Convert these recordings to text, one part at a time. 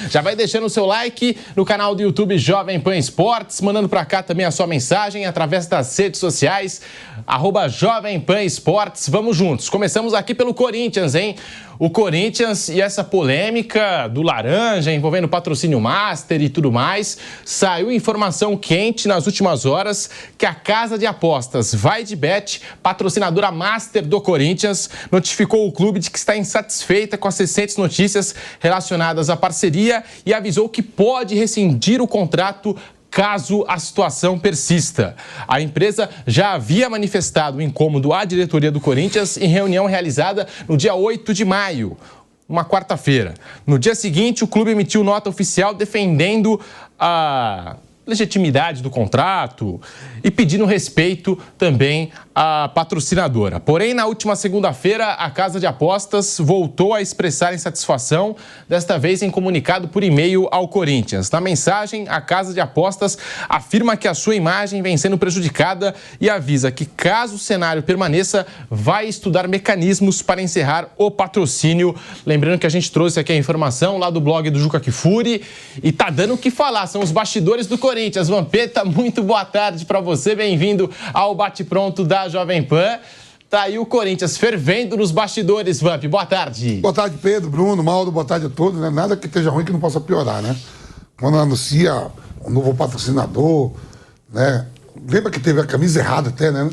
Já vai deixando o seu like no canal do YouTube Jovem Pan Esportes, mandando para cá também a sua mensagem através das redes sociais, @Jovem Pan Esportes. Vamos juntos. Começamos aqui pelo Corinthians, hein? O Corinthians e essa polêmica do laranja envolvendo patrocínio master e tudo mais. Saiu informação quente nas últimas horas que a casa de apostas VaiDeBet, patrocinadora master do Corinthians, notificou o clube de que está insatisfeita com as recentes notícias relacionadas à parceria e avisou que pode rescindir o contrato caso a situação persista. A empresa já havia manifestado o incômodo à diretoria do Corinthians em reunião realizada no dia 8 de maio, uma quarta-feira. No dia seguinte, o clube emitiu nota oficial defendendo a legitimidade do contrato e pedindo respeito também à patrocinadora. Porém, na última segunda-feira, a casa de apostas voltou a expressar insatisfação, desta vez em comunicado por e-mail ao Corinthians. Na mensagem, a casa de apostas afirma que a sua imagem vem sendo prejudicada e avisa que, caso o cenário permaneça, vai estudar mecanismos para encerrar o patrocínio. Lembrando que a gente trouxe aqui a informação lá do blog do Juca Kfouri e tá dando o que falar, são os bastidores do Corinthians. Vampeta, muito boa tarde para você, bem-vindo ao Bate-Pronto da Jovem Pan. Tá aí o Corinthians fervendo nos bastidores, Vamp, boa tarde. Boa tarde, Pedro, Bruno, Mauro, boa tarde a todos, né? Nada que esteja ruim que não possa piorar, né? Quando anuncia um novo patrocinador, né? Lembra que teve a camisa errada até, né?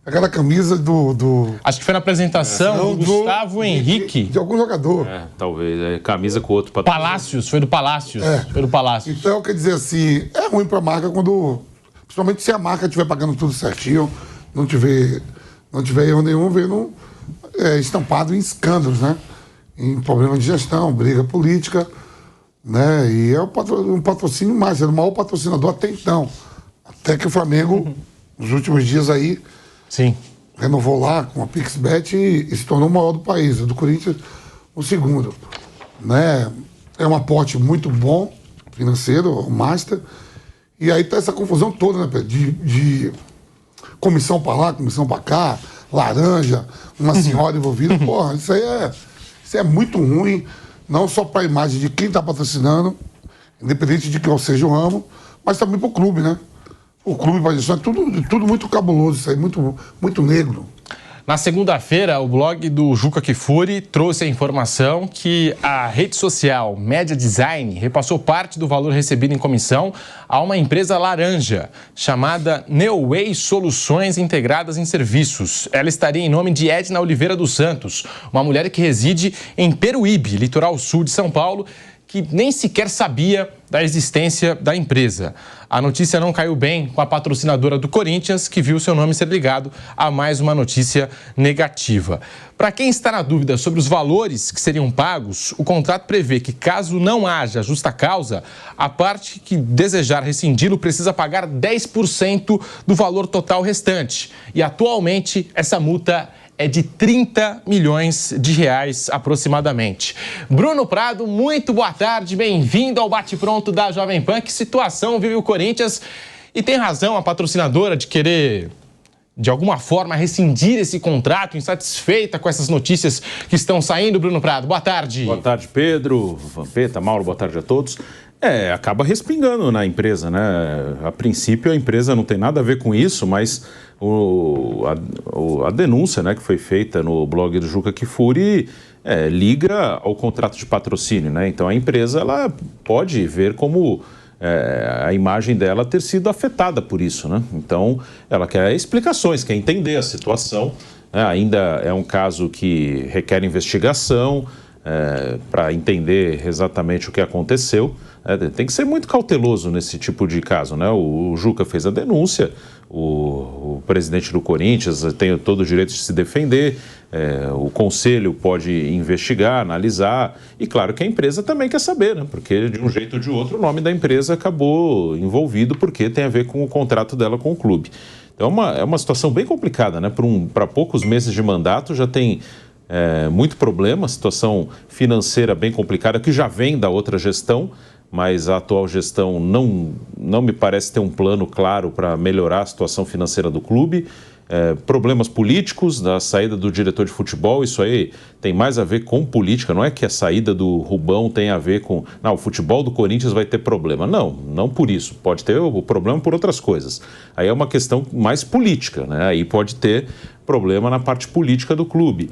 Aquela camisa do... Acho que foi na apresentação do Gustavo Henrique. De algum jogador. Talvez. Camisa com outro patrocinador. Palácios, foi do Palácios. Foi do Palácios. Então, quer dizer assim, é ruim pra marca quando... Principalmente se a marca estiver pagando tudo certinho, não tiver erro nenhum, vendo estampado em escândalos, né? Em problemas de gestão, briga política, né? E é um patrocínio mais, é o maior patrocinador até então. Até que o Flamengo, nos últimos dias aí, sim, renovou lá com a PixBet e se tornou o maior do país. O do Corinthians, o segundo. Né? É um aporte muito bom, financeiro, o Master. E aí tá essa confusão toda, né, Pedro? De comissão pra lá, comissão pra cá, laranja, uma senhora envolvida. Porra, isso é muito ruim, não só pra imagem de quem tá patrocinando, independente de qual seja o ramo, mas também pro clube, né? O clube vai deixar tudo muito cabuloso, isso aí, muito negro. Na segunda-feira, o blog do Juca Kfouri trouxe a informação que a rede social Media Design repassou parte do valor recebido em comissão a uma empresa laranja, chamada Neoway Soluções Integradas em Serviços. Ela estaria em nome de Edna Oliveira dos Santos, uma mulher que reside em Peruíbe, litoral sul de São Paulo, que nem sequer sabia da existência da empresa. A notícia não caiu bem com a patrocinadora do Corinthians, que viu seu nome ser ligado a mais uma notícia negativa. Para quem está na dúvida sobre os valores que seriam pagos, o contrato prevê que, caso não haja justa causa, a parte que desejar rescindi-lo precisa pagar 10% do valor total restante. E, atualmente, essa multa é de 30 milhões de reais aproximadamente. Bruno Prado, muito boa tarde, bem-vindo ao Bate-Pronto da Jovem Pan. Que situação vive o Corinthians? E tem razão a patrocinadora de querer, de alguma forma, rescindir esse contrato, insatisfeita com essas notícias que estão saindo, Bruno Prado? Boa tarde. Boa tarde, Pedro, Vampeta, Mauro, boa tarde a todos. Acaba respingando na empresa, né? A princípio, a empresa não tem nada a ver com isso, mas a denúncia, né, que foi feita no blog do Juca Kfouri liga ao contrato de patrocínio, né? Então, a empresa ela pode ver como a imagem dela ter sido afetada por isso, né? Então, ela quer explicações, quer entender a situação. Ainda é um caso que requer investigação para entender exatamente o que aconteceu. Tem que ser muito cauteloso nesse tipo de caso, né? O Juca fez a denúncia, o presidente do Corinthians tem todo o direito de se defender, o conselho pode investigar, analisar, e claro que a empresa também quer saber, né? Porque de um jeito ou de outro o nome da empresa acabou envolvido porque tem a ver com o contrato dela com o clube. Então é uma situação bem complicada, né? Para poucos meses de mandato já tem muito problema, situação financeira bem complicada que já vem da outra gestão, mas a atual gestão não me parece ter um plano claro para melhorar a situação financeira do clube. problemas políticos da saída do diretor de futebol, isso aí tem mais a ver com política, não é que a saída do Rubão tem a ver com... Não, o futebol do Corinthians vai ter problema. Não por isso, pode ter o problema por outras coisas. Aí é uma questão mais política, né? Aí pode ter problema na parte política do clube.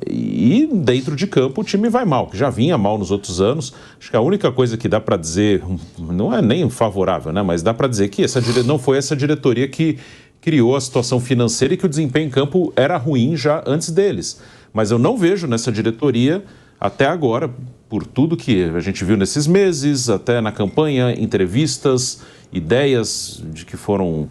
E dentro de campo o time vai mal, que já vinha mal nos outros anos. Acho que a única coisa que dá para dizer, não é nem favorável, né? Mas dá para dizer que não foi essa diretoria que criou a situação financeira e que o desempenho em campo era ruim já antes deles. Mas eu não vejo nessa diretoria, até agora, por tudo que a gente viu nesses meses, até na campanha, entrevistas, ideias de que foram...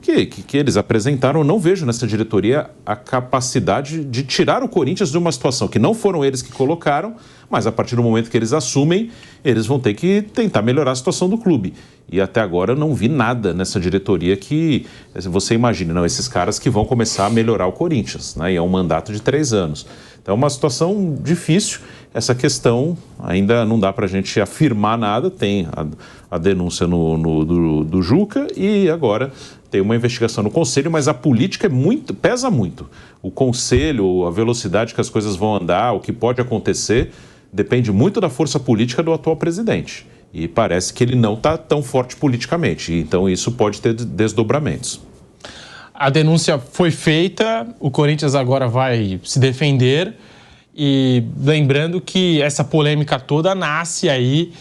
que eles apresentaram, eu não vejo nessa diretoria a capacidade de tirar o Corinthians de uma situação que não foram eles que colocaram, mas a partir do momento que eles assumem, eles vão ter que tentar melhorar a situação do clube. E até agora eu não vi nada nessa diretoria que você imagine, não, esses caras que vão começar a melhorar o Corinthians, né? E é um mandato de 3 anos. Então é uma situação difícil. Essa questão ainda não dá para a gente afirmar nada. Tem a denúncia do Juca e agora tem uma investigação no Conselho, mas a política pesa muito. O Conselho, a velocidade que as coisas vão andar, o que pode acontecer, depende muito da força política do atual presidente. E parece que ele não está tão forte politicamente. Então isso pode ter desdobramentos. A denúncia foi feita, o Corinthians agora vai se defender. E lembrando que essa polêmica toda nasce aí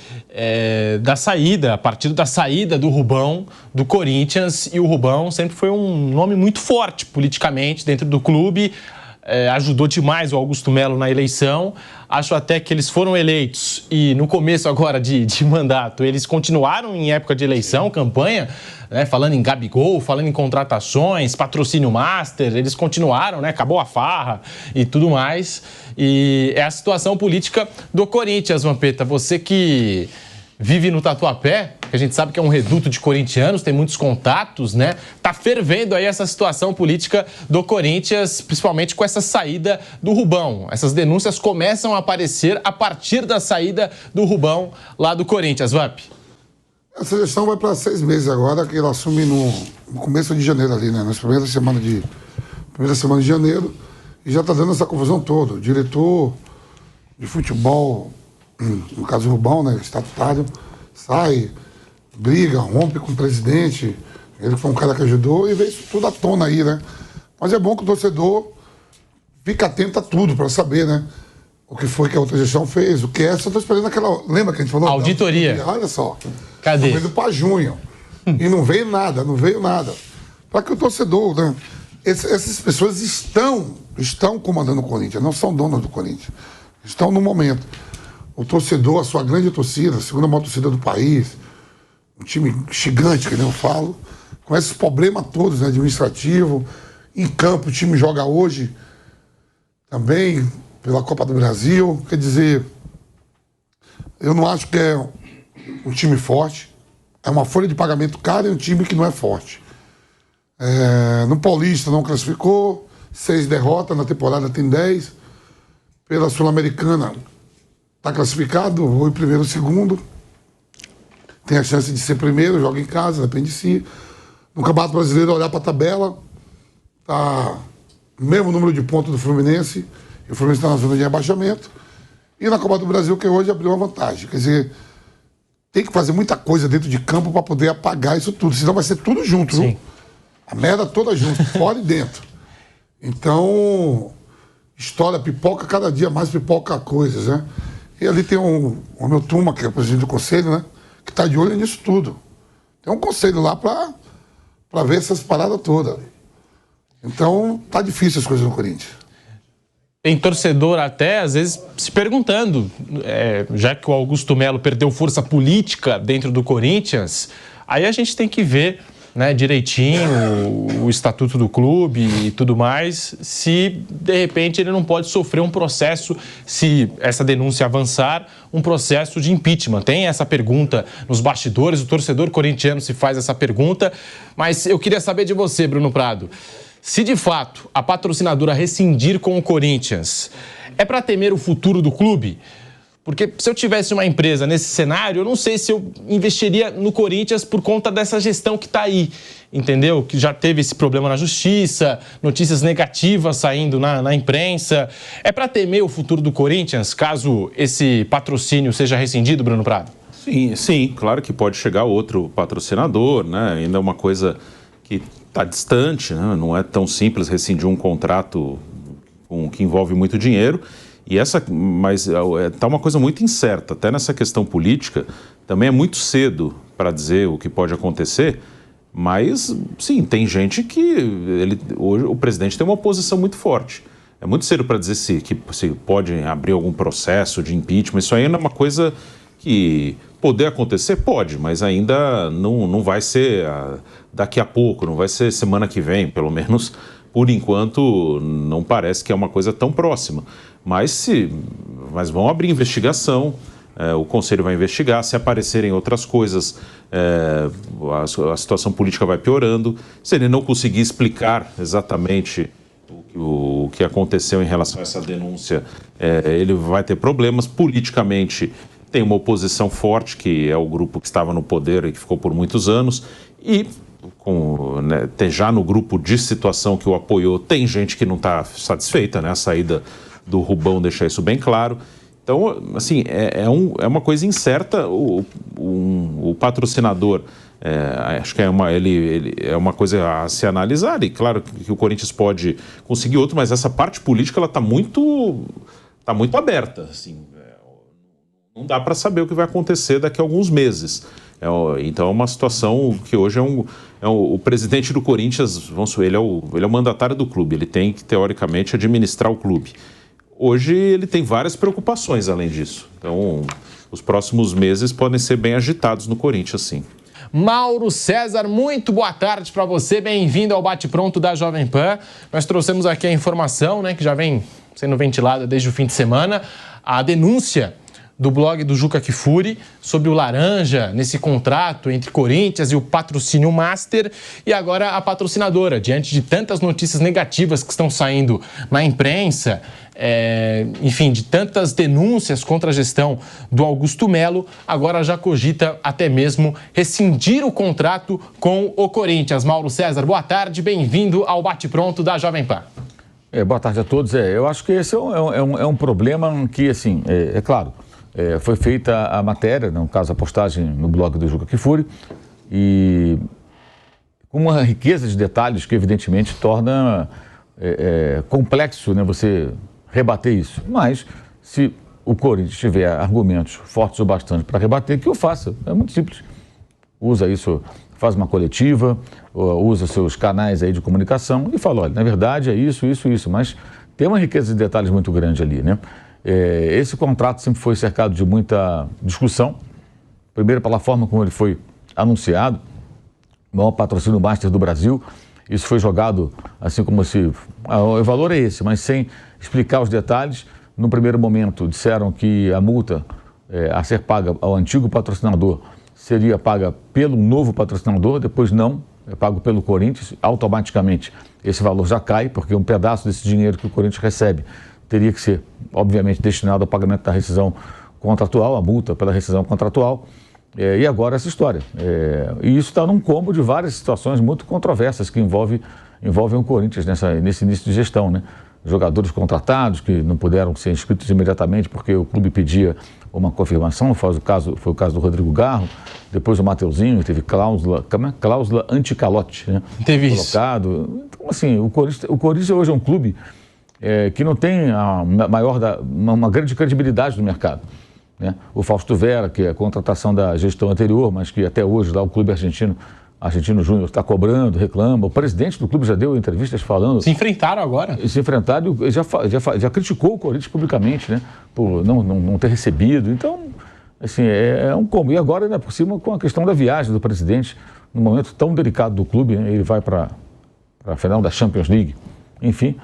da saída, a partir da saída do Rubão do Corinthians. E o Rubão sempre foi um nome muito forte politicamente dentro do clube. Ajudou demais o Augusto Melo na eleição. Acho até que eles foram eleitos e no começo agora de mandato eles continuaram em época de eleição, campanha, né, falando em Gabigol, falando em contratações, patrocínio master, eles continuaram, né, acabou a farra e tudo mais. E é a situação política do Corinthians, Vampeta. Você que vive no Tatuapé, que a gente sabe que é um reduto de corintianos, tem muitos contatos, né? Tá fervendo aí essa situação política do Corinthians, principalmente com essa saída do Rubão. Essas denúncias começam a aparecer a partir da saída do Rubão lá do Corinthians. Vamp. Essa gestão vai para 6 meses agora, que ela assume no começo de janeiro ali, né? Nas primeiras semanas de janeiro, e já tá dando essa confusão toda. O diretor de futebol, no caso o Rubão, né, estatutário, sai, briga, rompe com o presidente, ele foi um cara que ajudou e veio isso tudo à tona aí, né? Mas é bom que o torcedor fique atento a tudo para saber, né? O que foi que a outra gestão fez, o que é, só tô esperando aquela... Lembra que a gente falou? Auditoria. Olha só. Cadê? Tá indo para junho. E não veio nada. Para que o torcedor, né? Essas pessoas estão comandando o Corinthians, não são donos do Corinthians. Estão no momento. O torcedor, a sua grande torcida, a segunda maior torcida do país, um time gigante, que nem eu falo, com esses problemas todos, né, administrativo, em campo o time joga hoje também pela Copa do Brasil. Quer dizer, eu não acho que é um time forte, é uma folha de pagamento cara e um time que não é forte. No Paulista não classificou, 6 derrotas, na temporada tem 10, pela Sul-Americana está classificado, ou em primeiro ou segundo. Tem a chance de ser primeiro, joga em casa, depende de si. No Campeonato Brasileiro, olhar para a tabela, tá o mesmo número de pontos do Fluminense, e o Fluminense está na zona de rebaixamento. E na Copa do Brasil, que hoje abriu uma vantagem. Quer dizer, tem que fazer muita coisa dentro de campo para poder apagar isso tudo, senão vai ser tudo junto, viu? A merda toda junto, fora e dentro. Então, história pipoca, cada dia mais pipoca coisas, né? E ali tem o meu turma, que é o presidente do conselho, né? Que está de olho nisso tudo. Tem um conselho lá para ver essas paradas todas. Então, tá difícil as coisas no Corinthians. Tem torcedor até, às vezes, se perguntando, já que o Augusto Melo perdeu força política dentro do Corinthians, aí a gente tem que ver, né, direitinho o estatuto do clube e tudo mais, se de repente ele não pode sofrer um processo, se essa denúncia avançar, um processo de impeachment. Tem essa pergunta nos bastidores, o torcedor corintiano se faz essa pergunta, mas eu queria saber de você, Bruno Prado, se de fato a patrocinadora rescindir com o Corinthians, é para temer o futuro do clube? Porque se eu tivesse uma empresa nesse cenário, eu não sei se eu investiria no Corinthians por conta dessa gestão que está aí, entendeu? Que já teve esse problema na justiça, notícias negativas saindo na imprensa. É para temer o futuro do Corinthians, caso esse patrocínio seja rescindido, Bruno Prado? Sim, claro que pode chegar outro patrocinador, né? Ainda é uma coisa que está distante, né? Não é tão simples rescindir um contrato que envolve muito dinheiro. Mas está uma coisa muito incerta, até nessa questão política, também é muito cedo para dizer o que pode acontecer, mas sim, tem gente que hoje o presidente tem uma posição muito forte. É muito cedo para dizer se pode abrir algum processo de impeachment, isso ainda é uma coisa que poder acontecer, pode, mas ainda não vai ser daqui a pouco, não vai ser semana que vem, pelo menos. Por enquanto, não parece que é uma coisa tão próxima. Mas vão abrir investigação, o Conselho vai investigar, se aparecerem outras coisas, a situação política vai piorando. Se ele não conseguir explicar exatamente o que aconteceu em relação a essa denúncia, ele vai ter problemas. Politicamente, tem uma oposição forte, que é o grupo que estava no poder e que ficou por muitos anos, e já no grupo de situação que o apoiou, tem gente que não está satisfeita, né? A saída do Rubão deixa isso bem claro. Então, assim, é uma coisa incerta. O patrocinador, acho que é uma coisa a se analisar, e claro que o Corinthians pode conseguir outro, mas essa parte política ela está muito aberta, assim. Não dá para saber o que vai acontecer daqui a alguns meses. Então é uma situação que hoje o presidente do Corinthians, vamos supor, ele é o mandatário do clube, ele tem que, teoricamente, administrar o clube. Hoje ele tem várias preocupações além disso. Então, os próximos meses podem ser bem agitados no Corinthians, sim. Mauro César, muito boa tarde para você, bem-vindo ao Bate-Pronto da Jovem Pan. Nós trouxemos aqui a informação, né, que já vem sendo ventilada desde o fim de semana, a denúncia do blog do Juca Kfouri sobre o Laranja nesse contrato entre Corinthians e o patrocínio Master, e agora a patrocinadora, diante de tantas notícias negativas que estão saindo na imprensa, enfim, de tantas denúncias contra a gestão do Augusto Melo, agora já cogita até mesmo rescindir o contrato com o Corinthians. Mauro César, boa tarde, bem-vindo ao Bate-Pronto da Jovem Pan. Boa tarde a todos. Eu acho que esse é um problema que, assim, é claro, foi feita a matéria, no caso a postagem no blog do Juca Kfouri, e com uma riqueza de detalhes que evidentemente torna complexo, né, você rebater isso. Mas se o Corinthians tiver argumentos fortes o bastante para rebater, que o faça. É muito simples. Usa isso, faz uma coletiva, usa seus canais aí de comunicação e fala, olha, na verdade é isso, mas tem uma riqueza de detalhes muito grande ali, né? Esse contrato sempre foi cercado de muita discussão, primeiro pela forma como ele foi anunciado, o maior patrocínio Master do Brasil. Isso foi jogado assim como se o valor é esse, mas sem explicar os detalhes. No primeiro momento disseram que a multa a ser paga ao antigo patrocinador seria paga pelo novo patrocinador, depois não, é pago pelo Corinthians. Automaticamente esse valor já cai, porque um pedaço desse dinheiro que o Corinthians recebe teria que ser, obviamente, destinado ao pagamento da rescisão contratual, a multa pela rescisão contratual. E agora essa história. E isso está num combo de várias situações muito controversas que envolvem o Corinthians nesse início de gestão, né? Jogadores contratados que não puderam ser inscritos imediatamente porque o clube pedia uma confirmação, foi o caso do Rodrigo Garro, depois o Mateuzinho, teve cláusula anti-calote, né? Teve colocado. Isso. Então, assim, o Corinthians hoje é um clube que não tem uma grande credibilidade no mercado, né? O Fausto Vera, que é a contratação da gestão anterior, mas que até hoje lá o clube Argentino Júnior está cobrando, reclama. O presidente do clube já deu entrevistas falando... Se enfrentaram agora. Se enfrentaram e já criticou o Corinthians publicamente, né? Por não ter recebido. Então, assim, é um combo. E agora, né, por cima, com a questão da viagem do presidente, num momento tão delicado do clube, né? Ele vai para a final da Champions League. Enfim,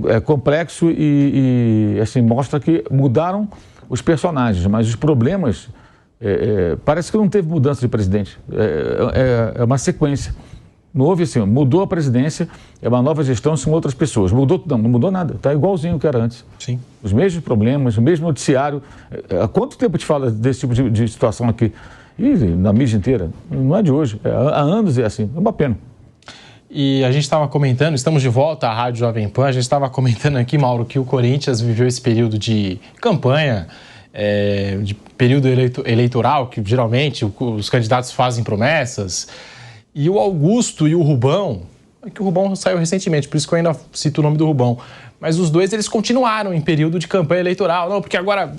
é complexo e assim, mostra que mudaram os personagens, mas os problemas... parece que não teve mudança de presidente. É uma sequência. Não houve assim, mudou a presidência, é uma nova gestão, são outras pessoas. Mudou? Não mudou nada, está igualzinho o que era antes. Sim. Os mesmos problemas, o mesmo noticiário. Há quanto tempo te fala desse tipo de situação aqui? E na mídia inteira, não é de hoje, há anos é assim, é uma pena. E a gente estava comentando, estamos de volta à Rádio Jovem Pan, a gente estava comentando aqui, Mauro, que o Corinthians viveu esse período de campanha, de período eleitoral, que geralmente os candidatos fazem promessas, e o Augusto e o Rubão, que o Rubão saiu recentemente, por isso que eu ainda cito o nome do Rubão, mas os dois, eles continuaram em período de campanha eleitoral, não, porque agora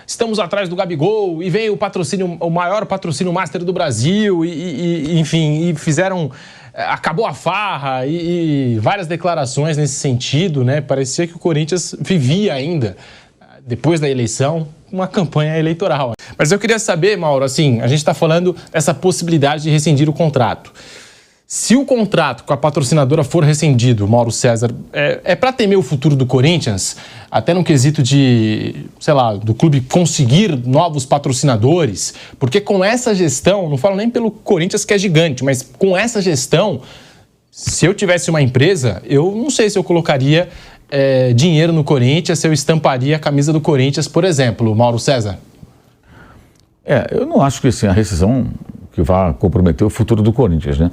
estamos atrás do Gabigol e vem o patrocínio, o maior patrocínio master do Brasil, enfim, e fizeram... Acabou a farra e várias declarações nesse sentido, né? Parecia que o Corinthians vivia ainda, depois da eleição, uma campanha eleitoral. Mas eu queria saber, Mauro, assim, a gente está falando dessa possibilidade de rescindir o contrato. Se o contrato com a patrocinadora for rescindido, Mauro César, é para temer o futuro do Corinthians? Até no quesito de, sei lá, do clube conseguir novos patrocinadores? Porque com essa gestão, não falo nem pelo Corinthians que é gigante, mas com essa gestão, se eu tivesse uma empresa, eu não sei se eu colocaria dinheiro no Corinthians, se eu estamparia a camisa do Corinthians, por exemplo, Mauro César. Eu não acho que assim, a rescisão que vai comprometer o futuro do Corinthians, né?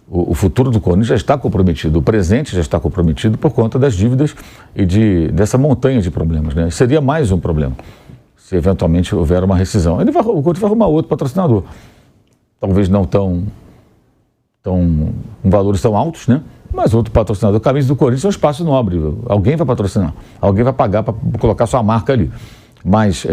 O futuro do Corinthians já está comprometido, o presente já está comprometido por conta das dívidas e dessa montanha de problemas, né? Seria mais um problema, se eventualmente houver uma rescisão. O Corinthians vai arrumar outro patrocinador, talvez não com valores tão altos, né? Mas outro patrocinador. A camisa do Corinthians é um espaço nobre, alguém vai patrocinar, alguém vai pagar para colocar sua marca ali. Mas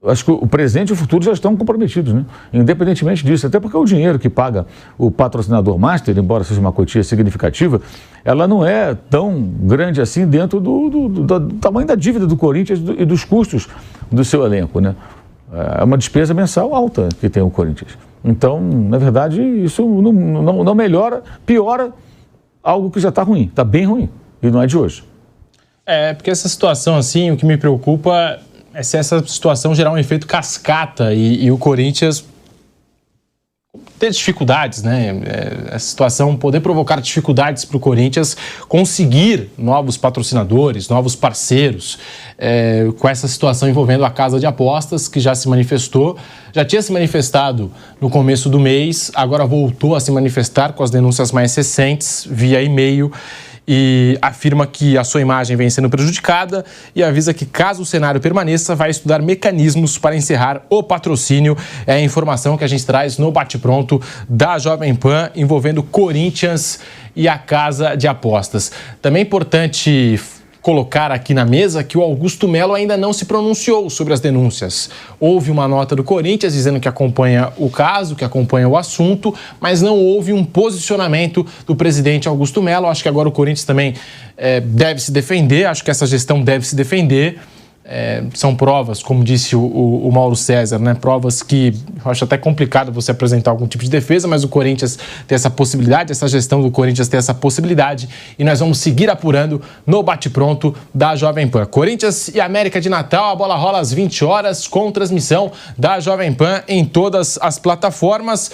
acho que o presente e o futuro já estão comprometidos, né? Independentemente disso, até porque o dinheiro que paga o patrocinador master, embora seja uma quantia significativa, ela não é tão grande assim dentro do tamanho da dívida do Corinthians e dos custos do seu elenco, né? É uma despesa mensal alta que tem o Corinthians. Então, na verdade, isso não melhora, piora algo que já está ruim, está bem ruim, e não é de hoje. Porque essa situação assim, o que me preocupa é se essa situação gerar um efeito cascata e o Corinthians ter dificuldades, né? Essa situação poder provocar dificuldades para o Corinthians conseguir novos patrocinadores, novos parceiros, com essa situação envolvendo a casa de apostas, que já se manifestou, já tinha se manifestado no começo do mês, agora voltou a se manifestar com as denúncias mais recentes, via e-mail, e afirma que a sua imagem vem sendo prejudicada e avisa que, caso o cenário permaneça, vai estudar mecanismos para encerrar o patrocínio. É a informação que a gente traz no Bate-Pronto da Jovem Pan, envolvendo Corinthians e a Casa de Apostas. Também é importante colocar aqui na mesa que o Augusto Melo ainda não se pronunciou sobre as denúncias. Houve uma nota do Corinthians dizendo que acompanha o caso, que acompanha o assunto, mas não houve um posicionamento do presidente Augusto Melo. Acho que agora o Corinthians também deve se defender, acho que essa gestão deve se defender. São provas, como disse o Mauro César, né? Provas que eu acho até complicado você apresentar algum tipo de defesa, mas o Corinthians tem essa possibilidade, essa gestão do Corinthians tem essa possibilidade e nós vamos seguir apurando no Bate-Pronto da Jovem Pan. Corinthians e América de Natal, a bola rola às 20 horas com transmissão da Jovem Pan em todas as plataformas.